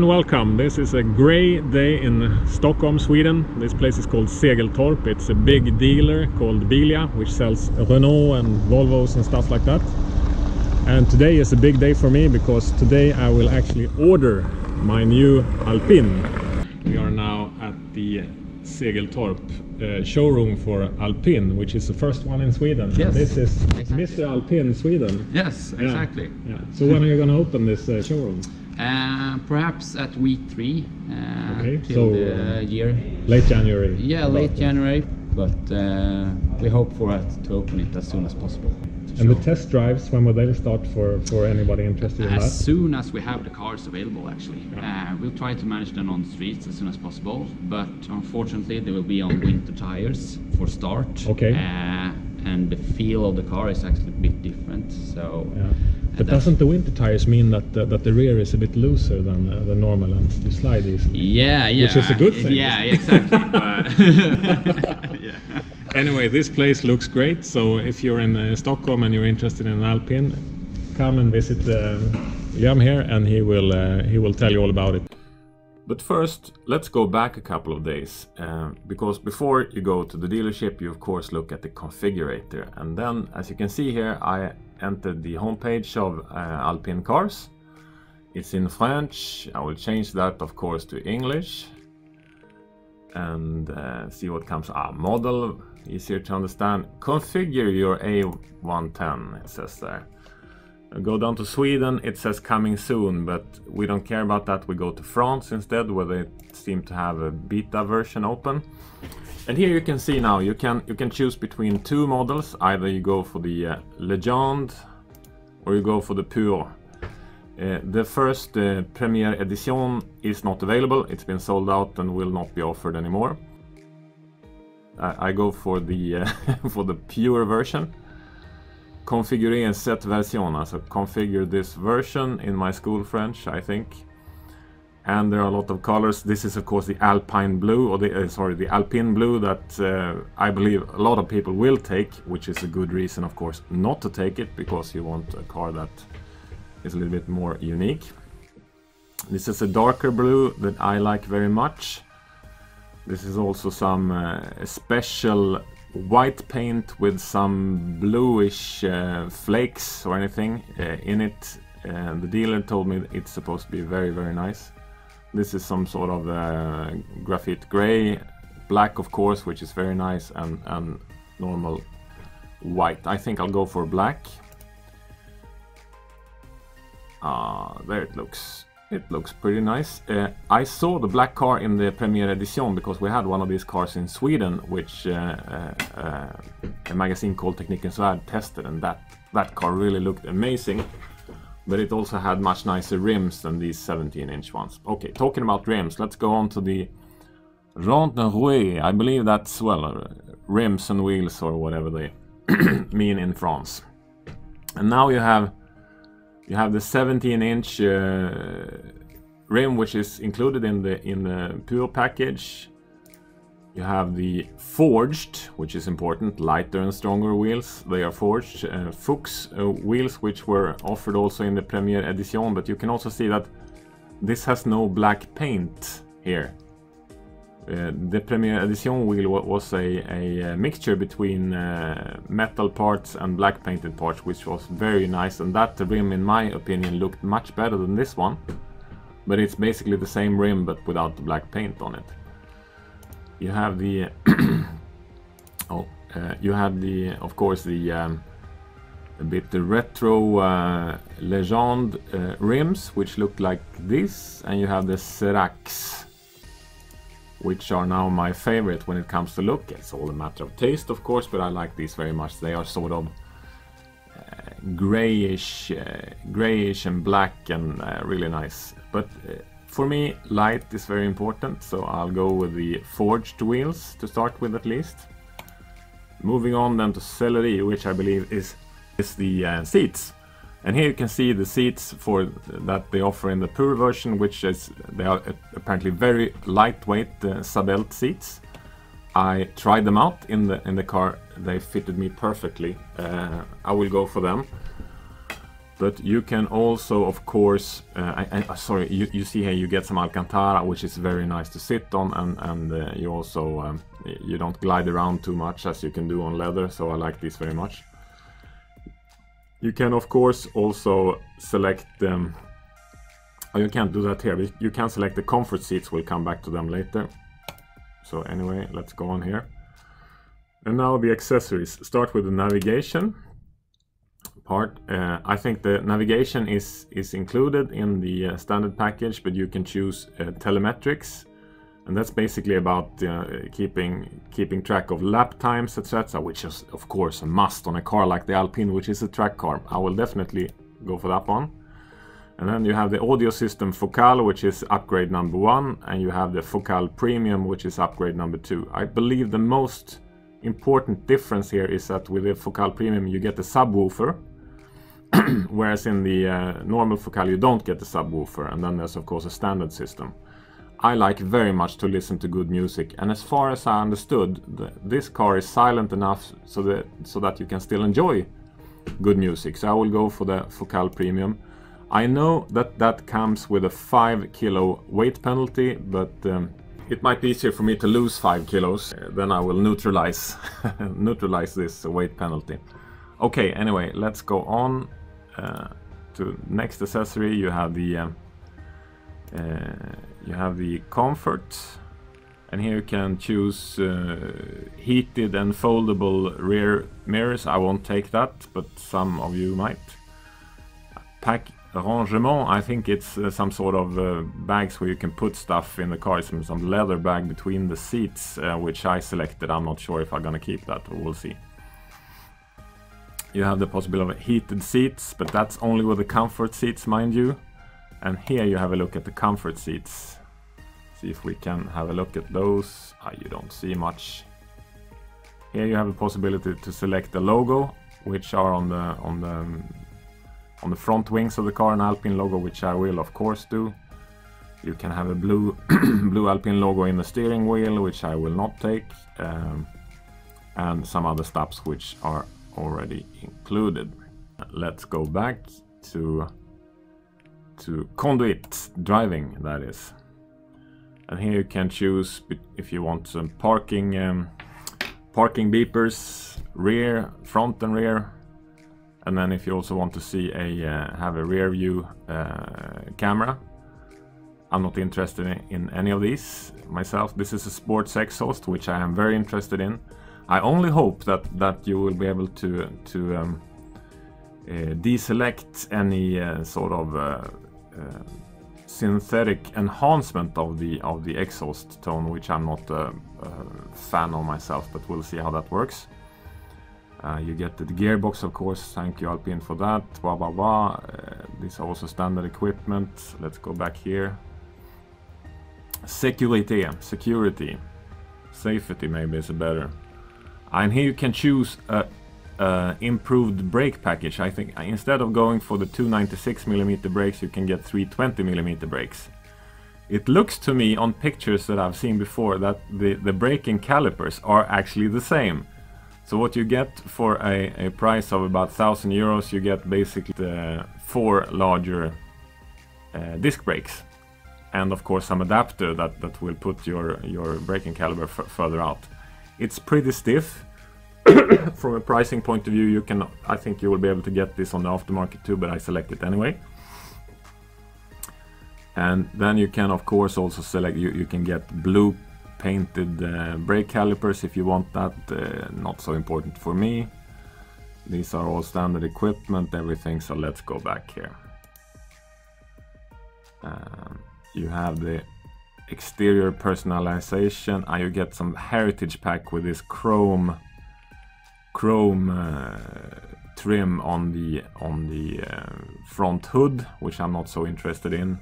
welcome. This is a grey day in Stockholm, Sweden. This place is called Segeltorp. It's a big dealer called Bilia, which sells Renault and Volvos and stuff like that. And today is a big day for me because today I will actually order my new Alpine. We are now at the Segeltorp showroom for Alpine, which is the first one in Sweden. Yes, this is exactly. Mr. Alpine Sweden. Yes, exactly. Yeah. So when are you going to open this showroom? Perhaps at week 3 okay, till so the year. Late January. Yeah, late January, but we hope for it to open it as soon as possible. And the test drives, when will they start for anybody interested in that? As soon as we have the cars available, actually. We'll try to manage them on the streets as soon as possible, but unfortunately they will be on winter tires for start. Okay. And the feel of the car is actually a bit different. So. Yeah. But doesn't the winter tires mean that the rear is a bit looser than the normal and you slide easily? Yeah. Which is a good thing. Yeah, exactly. Yeah. Anyway, this place looks great. So if you're in Stockholm and you're interested in an Alpine, come and visit Jan here, and he will tell you all about it. But first, let's go back a couple of days, because before you go to the dealership, you of course look at the configurator, and then, as you can see here, I entered the homepage of Alpine cars. It's in French. I will change that, of course, to English, and see what comes. Model, easier to understand. Configure your A110, it says there. Go down to Sweden, it says coming soon, but we don't care about that. We go to France instead, where they seem to have a beta version open. And here you can see now, you can choose between two models. Either you go for the Legend or you go for the Pure. The first Premiere Edition is not available. It's been sold out and will not be offered anymore. I go for the for the Pure version. Configurer cette version, so configure this version in my school French, I think. And there are a lot of colors. This is of course the Alpine blue, or the Alpine blue that I believe a lot of people will take, which is a good reason of course not to take it, because you want a car that is a little bit more unique. This is a darker blue that I like very much. This is also some special white paint with some bluish flakes or anything in it. The dealer told me it's supposed to be very, very nice. This is some sort of graphite gray, black of course, which is very nice, and normal white. I think I'll go for black. There it looks. It looks pretty nice. I saw the black car in the Premiere Edition because we had one of these cars in Sweden, which a magazine called Teknikens Värld tested, and that car really looked amazing. But it also had much nicer rims than these 17-inch ones. Okay, talking about rims, let's go on to the Ronde. I believe that's, well, rims and wheels or whatever they mean in France. And now you have the 17-inch rim, which is included in the Pure package. You have the forged, which is important, lighter and stronger wheels. They are forged. Fuchs wheels, which were offered also in the Premiere Edition, but you can also see that this has no black paint here. The Premiere Edition wheel was a mixture between metal parts and black painted parts, which was very nice, and that rim in my opinion looked much better than this one. But it's basically the same rim but without the black paint on it. You have the of course the a bit the retro Legend rims, which look like this, and you have the Seracs, which are now my favorite when it comes to look. It's all a matter of taste, of course, but I like these very much. They are sort of grayish and black, and really nice. But for me, light is very important, so I'll go with the forged wheels to start with at least. Moving on then to Celery, which I believe is the seats. And here you can see the seats that they offer in the Pure version, which is, they are apparently very lightweight Sabelt seats. I tried them out in the car. They fitted me perfectly. I will go for them. But you can also, of course, sorry, you see here you get some Alcantara, which is very nice to sit on, and you also you don't glide around too much as you can do on leather, so I like this very much. You can, of course, also select them. Oh, you can't do that here, but you can select the comfort seats. We'll come back to them later. So anyway, let's go on here. And now the accessories. Start with the navigation part. I think the navigation is included in the standard package, but you can choose telemetrics, and that's basically about keeping track of lap times, etc., which is of course a must on a car like the Alpine, which is a track car. I will definitely go for that one. And then you have the audio system Focal, which is upgrade number 1, and you have the Focal Premium, which is upgrade number 2. I believe the most important difference here is that with the Focal Premium you get the subwoofer, whereas in the normal Focal you don't get the subwoofer, and then there's of course a standard system. I like very much to listen to good music, and as far as I understood, this car is silent enough so that you can still enjoy good music. So I will go for the Focal Premium. I know that comes with a 5 kilo weight penalty, but it might be easier for me to lose 5 kilos, then I will neutralize this weight penalty. Okay, anyway, let's go on to next accessory. You have the comfort, and here you can choose heated and foldable rear mirrors. I won't take that, but some of you might. Pack rangement, I think it's some sort of bags where you can put stuff in the car, some leather bag between the seats, which I selected. I'm not sure if I'm gonna keep that, we'll see. You have the possibility of heated seats, but that's only with the comfort seats, mind you. And here you have a look at the comfort seats. See if we can have a look at those. You don't see much. Here you have a possibility to select the logo, which are on the front wings of the car, an Alpine logo, which I will of course do. You can have a blue blue Alpine logo in the steering wheel, which I will not take, and some other stuffs which are already included. Let's go back to conduit driving, that is. And here you can choose if you want some parking beepers, rear, front and rear. And then if you also want to see have a rear view camera. I'm not interested in any of these myself. This is a sports exhaust, which I am very interested in. I only hope that you will be able to deselect any sort of synthetic enhancement of the exhaust tone, which I'm not a fan of myself, but we'll see how that works. You get the gearbox, of course. Thank you, Alpine, for that. Blah blah blah. These are also standard equipment. Let's go back here. Security, safety maybe is better. And here you can choose a improved brake package. I think instead of going for the 296mm brakes, you can get 320mm brakes. It looks to me on pictures that I've seen before that the braking calipers are actually the same. So what you get for a price of about 1,000 euros, you get basically the 4 larger disc brakes, and of course some adapter that will put your braking caliper further out. It's pretty stiff. From a pricing point of view, I think you will be able to get this on the aftermarket too, but I select it anyway. And then you can of course also select, you can get blue painted brake calipers if you want that. Not so important for me. These are all standard equipment, everything. So let's go back here. You have the exterior personalization, and you get some heritage pack with this chrome trim on the front hood, which I'm not so interested in.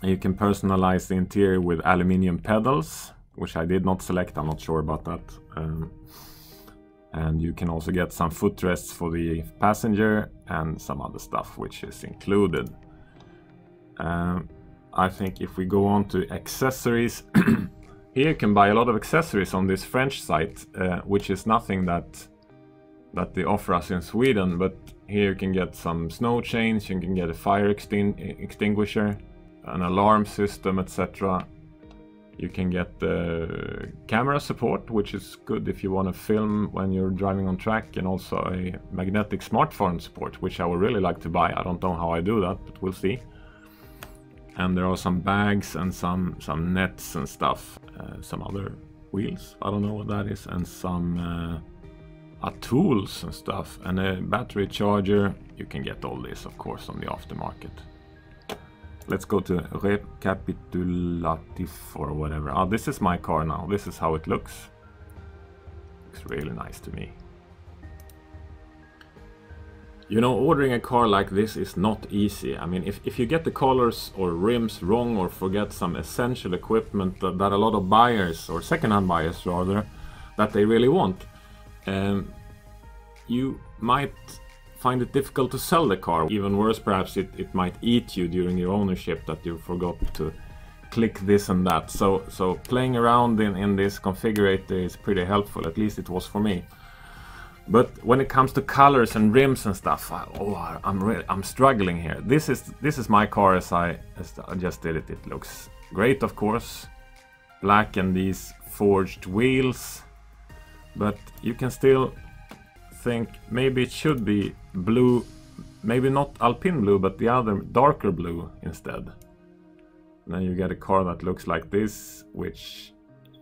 You can personalize the interior with aluminium pedals, which I did not select. I'm not sure about that. And you can also get some footrests for the passenger and some other stuff which is included. I think if we go on to accessories, here you can buy a lot of accessories on this French site, which is nothing that that they offer us in Sweden, but here you can get some snow chains, you can get a fire extinguisher, an alarm system, etc. You can get the camera support, which is good if you want to film when you're driving on track, and also a magnetic smartphone support, which I would really like to buy. I don't know how I do that, but we'll see. And there are some bags and some nets and stuff, some other wheels, I don't know what that is, and some tools and stuff, and a battery charger. You can get all this, of course, on the aftermarket. Let's go to recapitulative or whatever. Oh, this is my car now. This is how it looks. Looks really nice to me. You know, ordering a car like this is not easy. I mean, if you get the colors or rims wrong or forget some essential equipment that a lot of buyers, or second-hand buyers rather, that they really want, you might find it difficult to sell the car. Even worse, perhaps it might eat you during your ownership, that you forgot to click this and that. So playing around in this configurator is pretty helpful. At least it was for me. But when it comes to colors and rims and stuff, I'm struggling here. This is my car as I just did it. It looks great, of course, black and these forged wheels, but you can still think maybe it should be blue, maybe not Alpine blue, but the other darker blue instead. And then you get a car that looks like this, which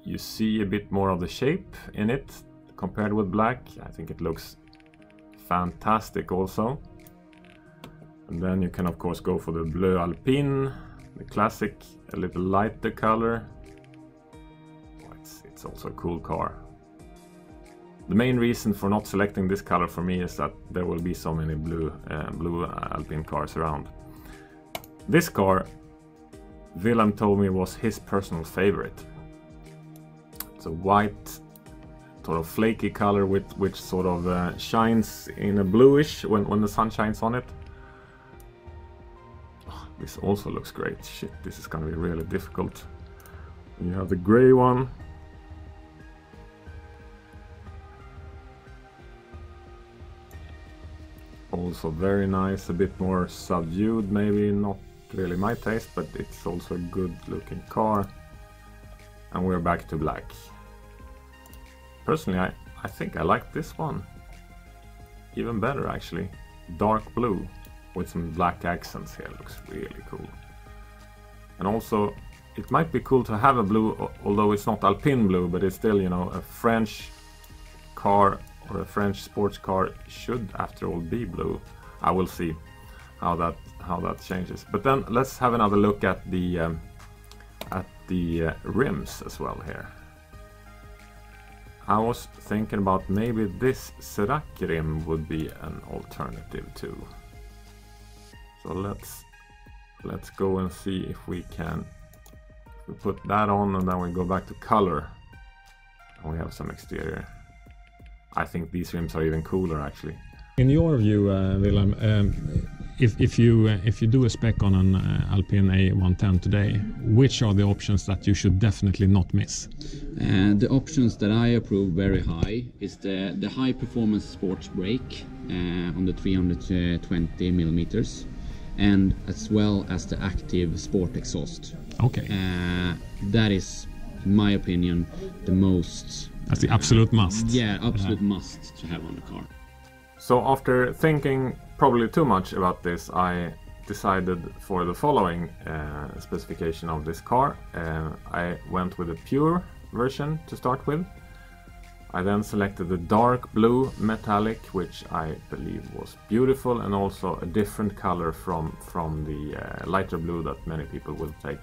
you see a bit more of the shape in it compared with black. I think it looks fantastic also. And then you can of course go for the Bleu Alpine, the classic, a little lighter color. It's also a cool car. The main reason for not selecting this color for me is that there will be so many blue Alpine cars around. This car, Willem told me, was his personal favorite. It's a white, sort of flaky color which sort of shines in a bluish when the sun shines on it. Oh, this also looks great. Shit, this is gonna be really difficult. You have the gray one. Also very nice, a bit more subdued, maybe not really my taste, but it's also a good looking car. And we're back to black. Personally, I think I like this one even better actually. Dark blue with some black accents here, looks really cool. And also it might be cool to have a blue, although it's not Alpine blue, but it's still, you know, a French car or a French sports car should after all be blue. I will see how that changes. But then let's have another look at the rims as well here. I was thinking about maybe this Serac rim would be an alternative too. So let's go and see if we can. We put that on and then we go back to color. And we have some exterior. I think these rims are even cooler actually. In your view, Willem, if you do a spec on an Alpine A110 today, which are the options that you should definitely not miss? The options that I approve very high is the high performance sports brake on the 320 millimeters, and as well as the active sport exhaust. Okay. That is, in my opinion, the most. That's the absolute must. Yeah, absolute must to have on the car. So after thinking probably too much about this, I decided for the following specification of this car. I went with a pure version to start with. I then selected the dark blue metallic, which I believe was beautiful, and also a different color from the lighter blue that many people will take.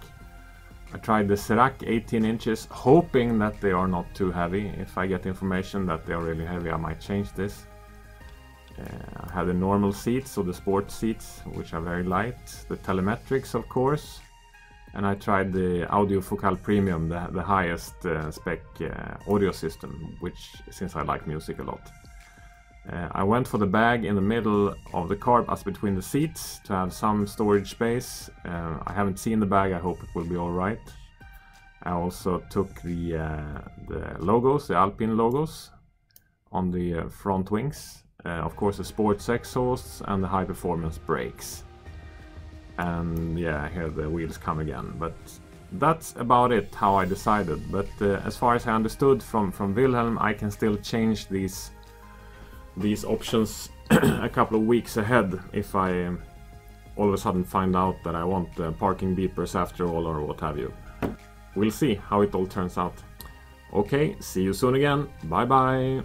I tried the Serac 18 inches, hoping that they are not too heavy. If I get information that they are really heavy, I might change this. I had the normal seats, so the sport seats, which are very light. The telemetrics, of course. And I tried the Audio Focal Premium, the highest spec audio system, which, since I like music a lot. I went for the bag in the middle of the car, as between the seats, to have some storage space. I haven't seen the bag, I hope it will be alright. I also took the logos, the Alpine logos, on the front wings. Of course, the sports exhausts and the high performance brakes. And yeah, here the wheels come again. But that's about it, how I decided. But as far as I understood from Wilhelm, I can still change these options a couple of weeks ahead if I all of a sudden find out that I want parking beepers after all, or what have you. We'll see how it all turns out. Okay, see you soon again. Bye bye.